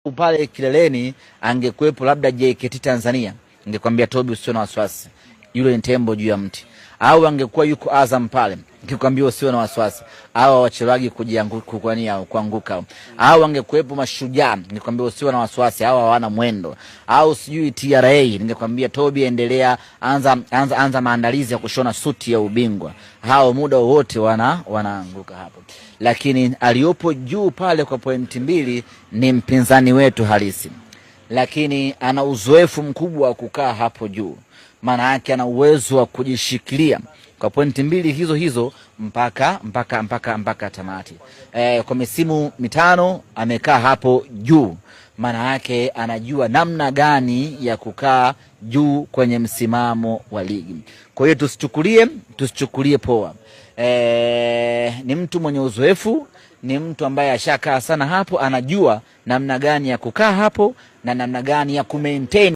pale kileleni angekuepo labda JKT Tanzania, ningekwambia Tobi usio na wasiwasi, yule ni tembo juu ya mti. Au angekuwa yuko Azam pale, ningekwambia usio na wasiwasi, au wachezaji kuanguka. Au angekuepo Mashujaa, ningekwambia usio na wasiwasi, hao hawana mwendo. Au sijui TRA, ningekwambia Tobi endelea, anza maandalizi ya kushona suti ya ubingwa. Hao muda wote wanaanguka hapo. Lakini aliyopo juu pale kwa pointi 2 ni mpinzani wetu halisi. Lakini ana uzoefu mkubwa wa kukaa hapo juu. Maana yake ana uwezo wa kujishikilia kwa pointi 2 hizo mpaka tamati. Kwa misimu 5 amekaa hapo juu. Maana yake anajua namna gani ya kukaa juu kwenye msimamo wa ligi. Kwa hiyo tusichukulie poa. Ni mtu mwenye uzoefu, ni mtu ambaye ashakaa sana hapo, anajua namna gani ya kukaa hapo na namna gani ya kumaintain